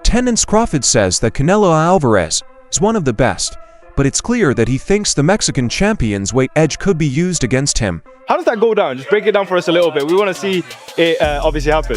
Terence Crawford says that Canelo Álvarez is one of the best, but it's clear that he thinks the Mexican champion's weight edge could be used against him. How does that go down? Just break it down for us a little bit. We want to see it obviously happen.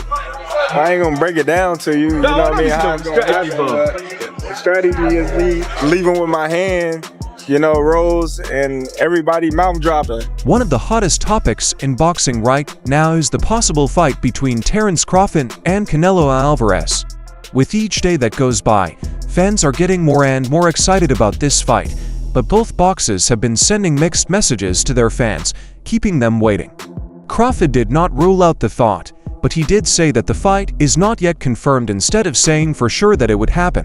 I ain't gonna break it down to you. You know what I mean? How it's gonna happen. Strategy is me leaving with my hand, rolls and everybody mouth dropping. One of the hottest topics in boxing right now is the possible fight between Terence Crawford and Canelo Álvarez. With each day that goes by, fans are getting more and more excited about this fight, but both boxers have been sending mixed messages to their fans, keeping them waiting. Crawford did not rule out the thought, but he did say that the fight is not yet confirmed instead of saying for sure that it would happen.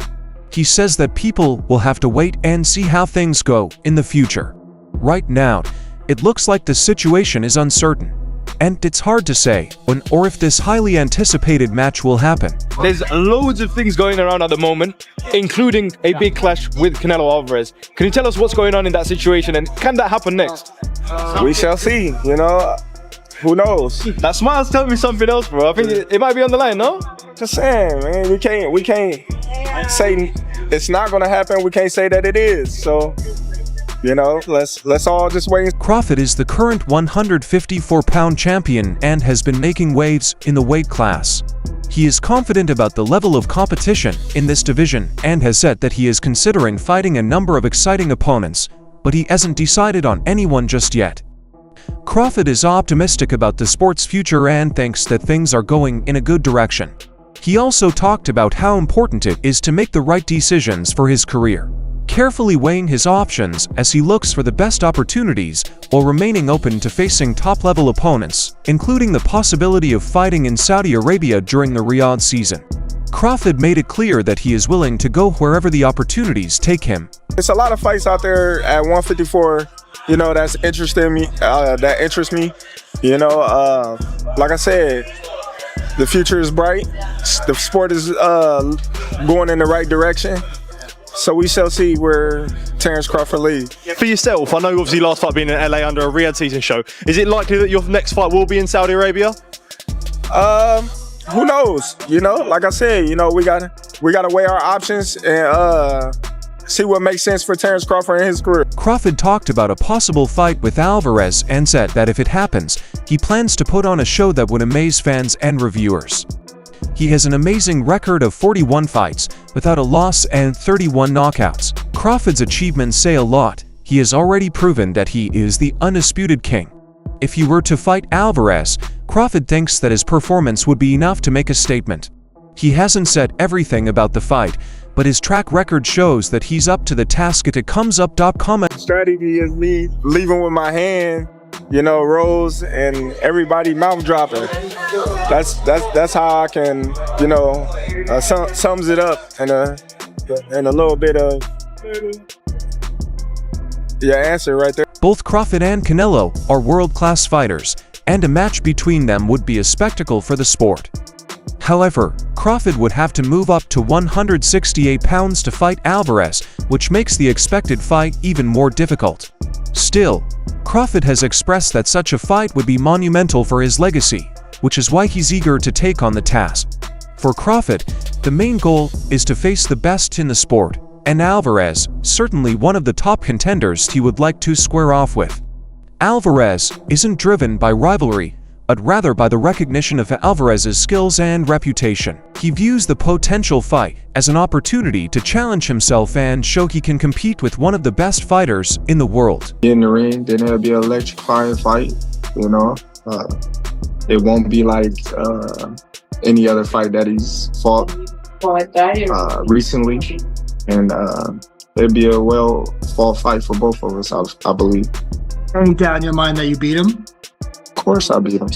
He says that people will have to wait and see how things go in the future. Right now, it looks like the situation is uncertain, and it's hard to say when or if this highly anticipated match will happen. There's loads of things going around at the moment, including a big clash with Canelo Álvarez. Can you tell us what's going on in that situation, and can that happen next? We shall see, Who knows? That smile's telling me something else, bro. I think it might be on the line, no? Just saying, man. We can't say it's not gonna happen. We can't say that it is. So, let's all just wait. Crawford is the current 154-pound champion and has been making waves in the weight class. He is confident about the level of competition in this division and has said that he is considering fighting a number of exciting opponents, but he hasn't decided on anyone just yet. Crawford is optimistic about the sport's future and thinks that things are going in a good direction. He also talked about how important it is to make the right decisions for his career, carefully weighing his options as he looks for the best opportunities while remaining open to facing top-level opponents, including the possibility of fighting in Saudi Arabia during the Riyadh season. Crawford made it clear that he is willing to go wherever the opportunities take him. There's a lot of fights out there at 154, that's interesting me. That interests me. Like I said, the future is bright. The sport is going in the right direction. So we shall see where Terence Crawford leads. For yourself, I know obviously last fight being in LA under a Riyadh season show. Is it likely that your next fight will be in Saudi Arabia? Who knows? Like I said, we gotta weigh our options and see what makes sense for Terence Crawford and his career. Crawford talked about a possible fight with Álvarez and said that if it happens, he plans to put on a show that would amaze fans and reviewers. He has an amazing record of 41 fights without a loss and 31 knockouts. Crawford's achievements say a lot. He has already proven that he is the undisputed king. If he were to fight Álvarez, Crawford thinks that his performance would be enough to make a statement. He hasn't said everything about the fight, but his track record shows that he's up to the task. It comes up.com. Strategy is me leaving with my hand, rolls and everybody mouth dropping. That's how I can, sums it up in a little bit of your answer right there. Both Crawford and Canelo are world-class fighters, and a match between them would be a spectacle for the sport. However, Crawford would have to move up to 168 pounds to fight Álvarez, which makes the expected fight even more difficult. Still, Crawford has expressed that such a fight would be monumental for his legacy, which is why he's eager to take on the task. For Crawford, the main goal is to face the best in the sport, and Álvarez, certainly one of the top contenders he would like to square off with. Álvarez isn't driven by rivalry, but rather by the recognition of Álvarez's skills and reputation. He views the potential fight as an opportunity to challenge himself and show he can compete with one of the best fighters in the world. In the ring, then it'll be an electrifying fight, It won't be like any other fight that he's fought recently. And it'll be a well-fought fight for both of us, I believe. Any doubt in your mind that you beat him? Of course I beat him.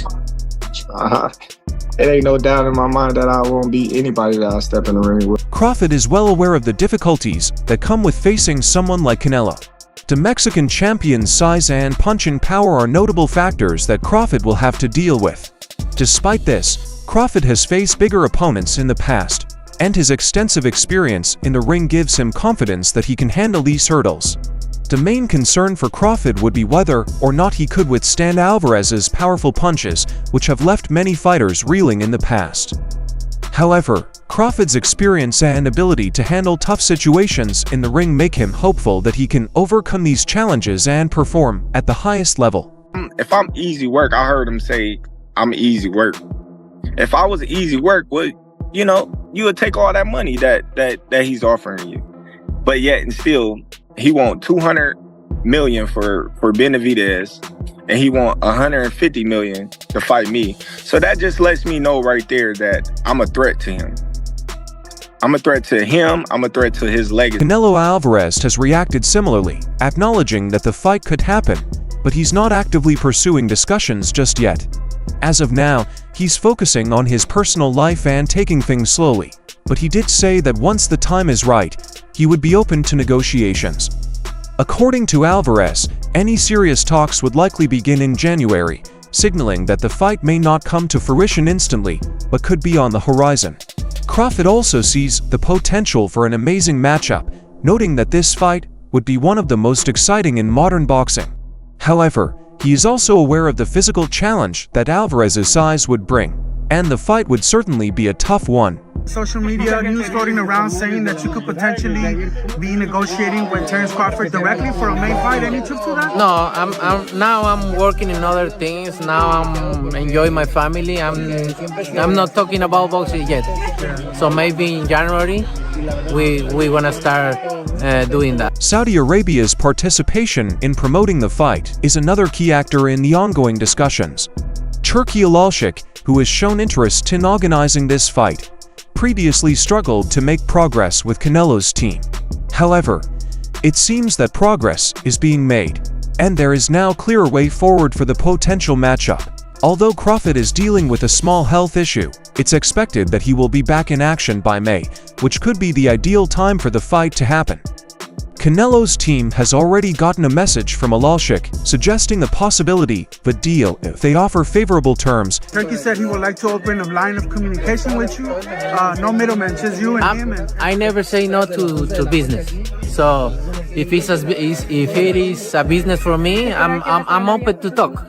It ain't no doubt in my mind that I won't beat anybody that I step in the ring with. Crawford is well aware of the difficulties that come with facing someone like Canelo. The Mexican champion's size and punching power are notable factors that Crawford will have to deal with. Despite this, Crawford has faced bigger opponents in the past, and his extensive experience in the ring gives him confidence that he can handle these hurdles. The main concern for Crawford would be whether or not he could withstand Álvarez's powerful punches, which have left many fighters reeling in the past. However, Crawford's experience and ability to handle tough situations in the ring make him hopeful that he can overcome these challenges and perform at the highest level. If I'm easy work, I heard him say I'm easy work. If I was easy work, well, you know, you would take all that money that he's offering you. But yet and still, he want 200 million for Benavidez, and he want 150 million to fight me. So that just lets me know right there that I'm a threat to him. I'm a threat to him, I'm a threat to his legacy. Canelo Álvarez has reacted similarly, acknowledging that the fight could happen, but he's not actively pursuing discussions just yet. As of now, he's focusing on his personal life and taking things slowly, but he did say that once the time is right, he would be open to negotiations. According to Álvarez, any serious talks would likely begin in January, signaling that the fight may not come to fruition instantly, but could be on the horizon. Crawford also sees the potential for an amazing matchup, noting that this fight would be one of the most exciting in modern boxing. However, he is also aware of the physical challenge that Álvarez's size would bring, and the fight would certainly be a tough one. Social media news floating around saying that you could potentially be negotiating with Terence Crawford directly for a main fight. Any truth to that? No, I'm working in other things. Now I'm enjoying my family. I'm not talking about boxing yet. So maybe in January we wanna start doing that. Saudi Arabia's participation in promoting the fight is another key actor in the ongoing discussions. Turki Al-Sheikh, who has shown interest in organizing this fight, previously struggled to make progress with Canelo's team. However, it seems that progress is being made, and there is now a clearer way forward for the potential matchup. Although Crawford is dealing with a small health issue, it's expected that he will be back in action by May, which could be the ideal time for the fight to happen. Canelo's team has already gotten a message from Al-Sheikh suggesting the possibility of a deal if they offer favorable terms. Turkey said he would like to open a line of communication with you. No middlemen, just you and him. I never say no to business. So if it is a business for me, I'm open to talk,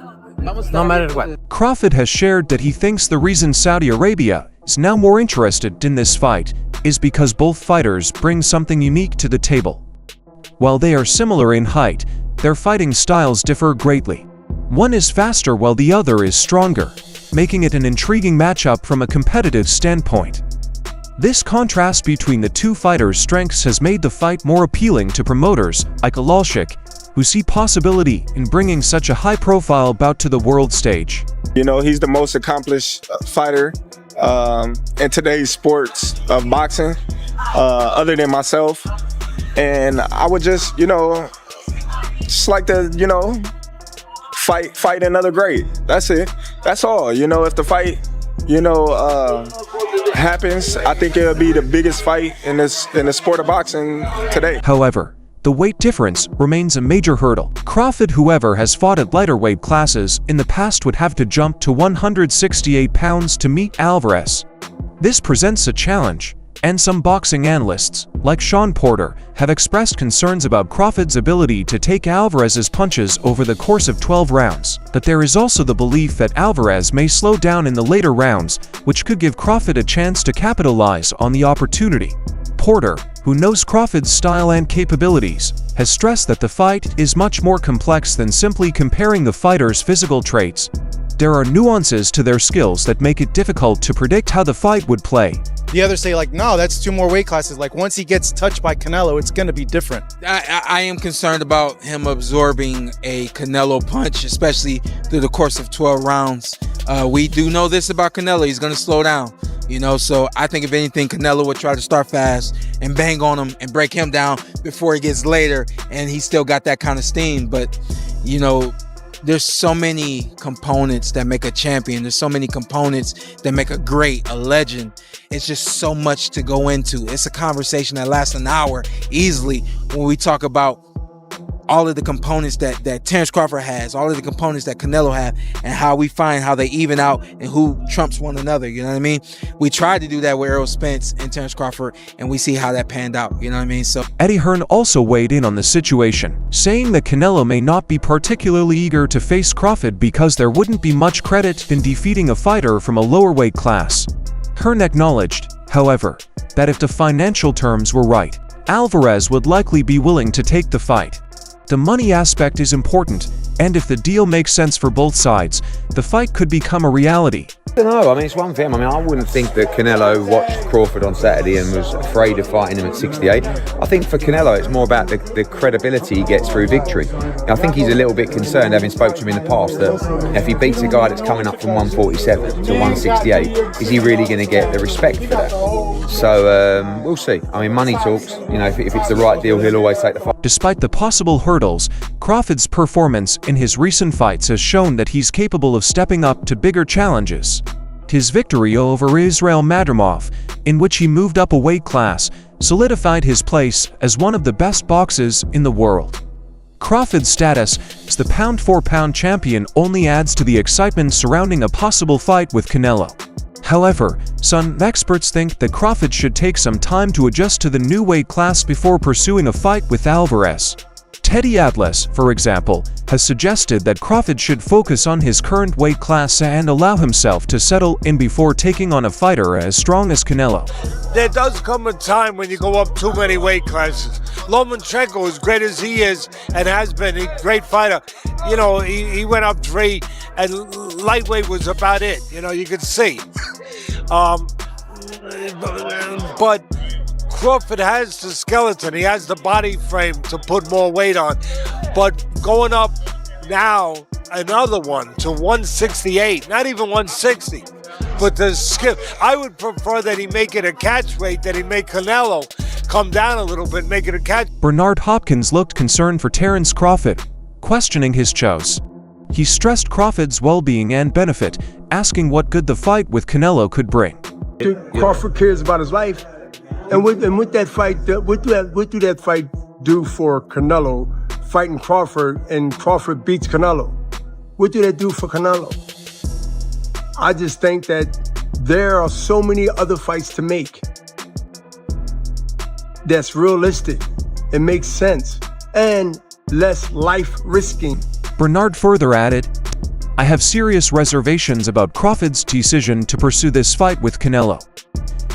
no matter what. Crawford has shared that he thinks the reason Saudi Arabia is now more interested in this fight is because both fighters bring something unique to the table. While they are similar in height, their fighting styles differ greatly. One is faster while the other is stronger, making it an intriguing matchup from a competitive standpoint. This contrast between the two fighters' strengths has made the fight more appealing to promoters like Al-Sheikh, who see possibility in bringing such a high-profile bout to the world stage. You know, he's the most accomplished fighter in today's sports of boxing, other than myself. And I would just, just like to, fight another great. That's it. That's all. If the fight, happens, I think it'll be the biggest fight in the sport of boxing today. However, the weight difference remains a major hurdle. Crawford, whoever has fought at lighter weight classes in the past, would have to jump to 168 pounds to meet Álvarez. This presents a challenge, and some boxing analysts, like Sean Porter, have expressed concerns about Crawford's ability to take Álvarez's punches over the course of 12 rounds. But there is also the belief that Álvarez may slow down in the later rounds, which could give Crawford a chance to capitalize on the opportunity. Porter, who knows Crawford's style and capabilities, has stressed that the fight is much more complex than simply comparing the fighters' physical traits. There are nuances to their skills that make it difficult to predict how the fight would play. The others say, no, that's 2 more weight classes. Once he gets touched by Canelo, it's going to be different. I am concerned about him absorbing a Canelo punch, especially through the course of 12 rounds. We do know this about Canelo. He's going to slow down, so I think if anything, Canelo would try to start fast and bang on him and break him down before he gets later, and he's still got that kind of steam. But, there's so many components that make a champion. There's so many components that make a great, a legend. It's just so much to go into. It's a conversation that lasts an hour easily when we talk about all of the components that Terence Crawford has, all of the components that Canelo have, and how we find how they even out and who trumps one another. You know what I mean? We tried to do that with Errol Spence and Terence Crawford, and we see how that panned out. You know what I mean? So Eddie Hearn also weighed in on the situation, saying that Canelo may not be particularly eager to face Crawford because there wouldn't be much credit in defeating a fighter from a lower weight class. Hearn acknowledged, however, that if the financial terms were right, Álvarez would likely be willing to take the fight. The money aspect is important, and if the deal makes sense for both sides, the fight could become a reality. I don't know. I mean, it's one thing. I mean, I wouldn't think that Canelo watched Crawford on Saturday and was afraid of fighting him at 68. I think for Canelo, it's more about the credibility he gets through victory. I think he's a little bit concerned, having spoke to him in the past, that if he beats a guy that's coming up from 147 to 168, is he really going to get the respect for that? So we'll see. I mean, money talks. You know, if it's the right deal, he'll always take the fight. Despite the possible hurdles, Crawford's performance in his recent fights has shown that he's capable of stepping up to bigger challenges. His victory over Israel Madrimov, in which he moved up a weight class, solidified his place as one of the best boxers in the world. Crawford's status as the pound-for-pound champion only adds to the excitement surrounding a possible fight with Canelo. However, some experts think that Crawford should take some time to adjust to the new weight class before pursuing a fight with Álvarez. Teddy Atlas, for example, has suggested that Crawford should focus on his current weight class and allow himself to settle in before taking on a fighter as strong as Canelo. There does come a time when you go up too many weight classes. Lomachenko, as great as he is and has been, a great fighter, you know, he went up 3 and lightweight was about it, you know, you could see. But Crawford has the skeleton, he has the body frame to put more weight on. But going up now, another one to 168, not even 160, but the skip. I would prefer that he make it a catch weight, that he make Canelo come down a little bit, make it a catch. Bernard Hopkins looked concerned for Terence Crawford, questioning his choice. He stressed Crawford's well-being and benefit, asking what good the fight with Canelo could bring. Crawford cares about his life. And with that fight, what do that fight do for Canelo, fighting Crawford, and Crawford beats Canelo? What do that do for Canelo? I just think that there are so many other fights to make that's realistic, it makes sense, and less life-risking. Bernard further added, "I have serious reservations about Crawford's decision to pursue this fight with Canelo.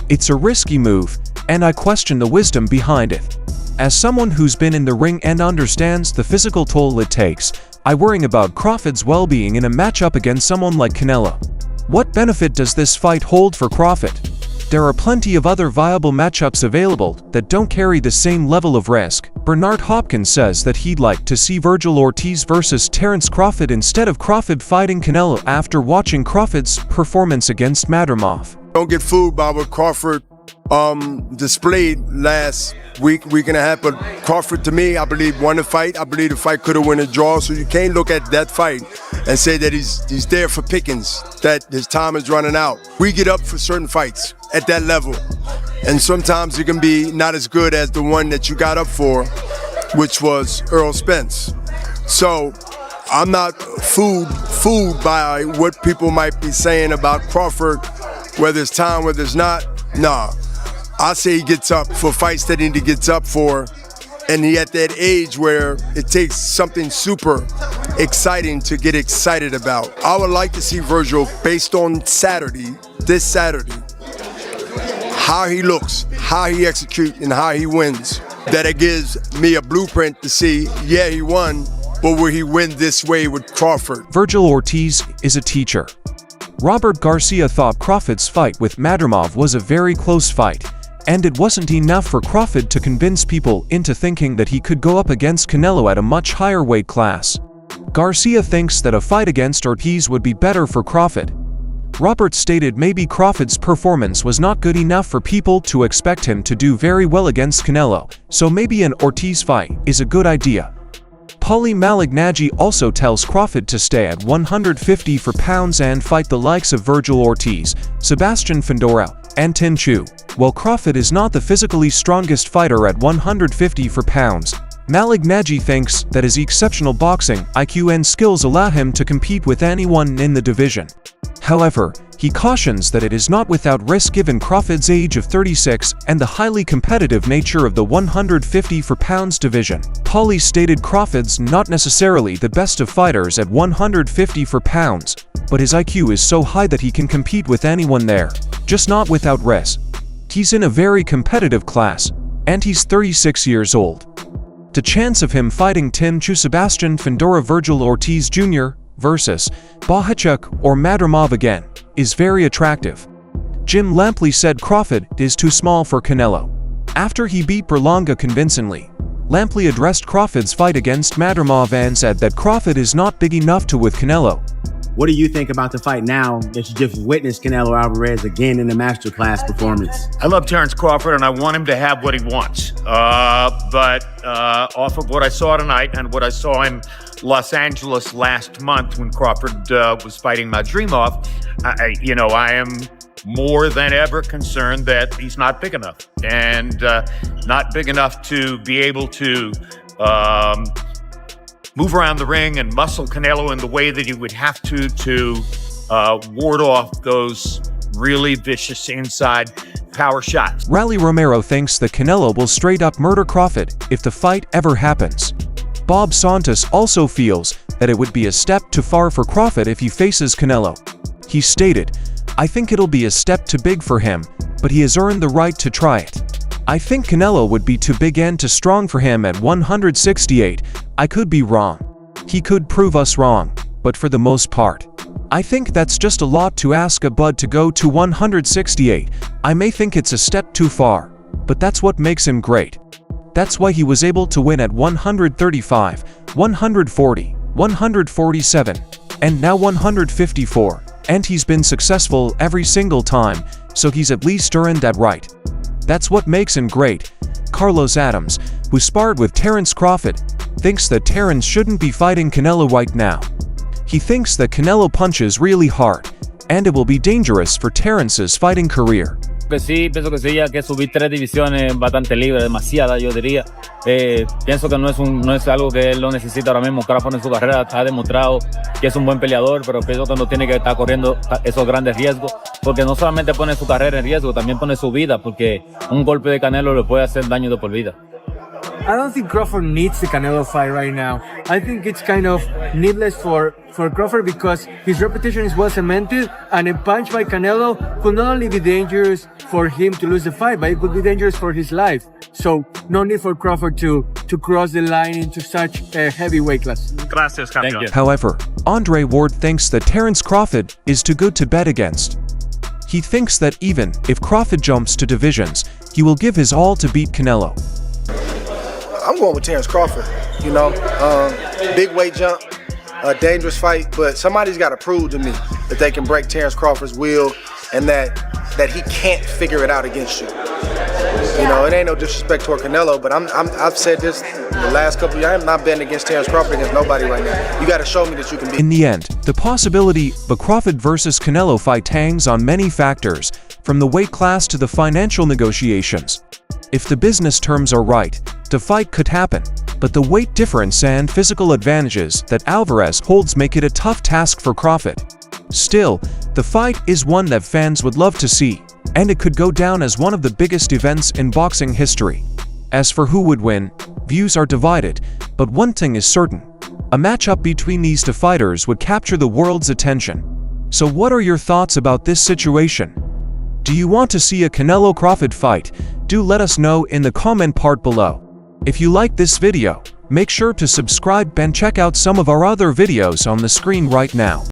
It's a risky move, and I question the wisdom behind it. As someone who's been in the ring and understands the physical toll it takes, I worry about Crawford's well-being in a matchup against someone like Canelo. What benefit does this fight hold for Crawford? There are plenty of other viable matchups available that don't carry the same level of risk." Bernard Hopkins says that he'd like to see Vergil Ortiz versus Terence Crawford instead of Crawford fighting Canelo after watching Crawford's performance against Madrimov. Don't get fooled by what Crawford displayed last week and a half, but Crawford, to me, I believe won the fight. I believe the fight could have won a draw, so you can't look at that fight and say that he's there for pickings, that his time is running out. We get up for certain fights at that level, and sometimes it can be not as good as the one that you got up for, which was Earl Spence. So I'm not fooled by what people might be saying about Crawford, whether it's time, whether it's not. Nah, I say he gets up for fights that he gets up for, and he at that age where it takes something super exciting to get excited about. I would like to see Vergil, based on this Saturday, how he looks, how he executes, and how he wins. That it gives me a blueprint to see, yeah, he won, but will he win this way with Crawford? Vergil Ortiz is a teacher. Robert Garcia thought Crawford's fight with Madrimov was a very close fight, and it wasn't enough for Crawford to convince people into thinking that he could go up against Canelo at a much higher weight class. Garcia thinks that a fight against Ortiz would be better for Crawford. Robert stated maybe Crawford's performance was not good enough for people to expect him to do very well against Canelo, so maybe an Ortiz fight is a good idea. Paulie Malignaggi also tells Crawford to stay at 150 for pounds and fight the likes of Vergil Ortiz, Sebastian Fundora, and Tin Chu. While Crawford is not the physically strongest fighter at 150 for pounds, Malignaggi thinks that his exceptional boxing IQ and skills allow him to compete with anyone in the division. However, he cautions that it is not without risk given Crawford's age of 36 and the highly competitive nature of the 154 pounds division. Paulie stated Crawford's not necessarily the best of fighters at 154 pounds, but his IQ is so high that he can compete with anyone there, just not without risk. He's in a very competitive class, and he's 36 years old. The chance of him fighting Tim Chu Sebastian Fundora Virgil Ortiz Jr. versus Bohachuk or Madrimov again is very attractive. Jim Lampley said Crawford is too small for Canelo. After he beat Berlanga convincingly, Lampley addressed Crawford's fight against Madrimov and said that Crawford is not big enough to with Canelo. What do you think about the fight now that you just witnessed Canelo Álvarez again in the masterclass performance? I love Terence Crawford, and I want him to have what he wants. But off of what I saw tonight and what I saw in Los Angeles last month when Crawford was fighting Madrimov, I am more than ever concerned that he's not big enough, and not big enough to be able to move around the ring and muscle Canelo in the way that you would have to ward off those really vicious inside power shots. Rally Romero thinks that Canelo will straight up murder Crawford if the fight ever happens. Bob Santos also feels that it would be a step too far for Crawford if he faces Canelo. He stated, "I think it'll be a step too big for him, but he has earned the right to try it. I think Canelo would be too big and too strong for him at 168. I could be wrong. He could prove us wrong, but for the most part, I think that's just a lot to ask a bud to go to 168. I may think it's a step too far, but that's what makes him great. That's why he was able to win at 135, 140, 147, and now 154, and he's been successful every single time, so he's at least earned that right. That's what makes him great." Carlos Adams, who sparred with Terence Crawford, thinks that Terence shouldn't be fighting Canelo right now. He thinks that Canelo punches really hard, and it will be dangerous for Terence's fighting career. Sí, pienso que sí, ya que subir 3 divisiones bastante libre, demasiada yo diría. Pienso que no es algo que él lo necesita ahora mismo. Crawford en su carrera ha demostrado que es un buen peleador, pero pienso que no tiene que estar corriendo esos grandes riesgos, porque no solamente pone su carrera en riesgo, también pone su vida, porque un golpe de Canelo le puede hacer daño de por vida. I don't think Crawford needs the Canelo fight right now. I think it's kind of needless for Crawford because his reputation is well cemented, and a punch by Canelo could not only be dangerous for him to lose the fight, but it could be dangerous for his life. So no need for Crawford to cross the line into such a heavy weight class. Gracias, campeón. However, Andre Ward thinks that Terence Crawford is too good to bet against. He thinks that even if Crawford jumps to divisions, he will give his all to beat Canelo. I'm going with Terence Crawford. Big weight jump, a dangerous fight, but somebody's got to prove to me that they can break Terence Crawford's will and that he can't figure it out against you. It ain't no disrespect toward Canelo, but I've said this the last couple of years. I'm not betting against Terence Crawford against nobody right now. You got to show me that you can beat. In the end, the possibility of a Crawford versus Canelo fight hangs on many factors, from the weight class to the financial negotiations. If the business terms are right, the fight could happen, but the weight difference and physical advantages that Álvarez holds make it a tough task for Crawford. Still, the fight is one that fans would love to see, and it could go down as one of the biggest events in boxing history. As for who would win, views are divided, but one thing is certain: a matchup between these two fighters would capture the world's attention. So what are your thoughts about this situation? Do you want to see a Canelo Crawford fight? Do let us know in the comment part below. If you like this video, make sure to subscribe and check out some of our other videos on the screen right now.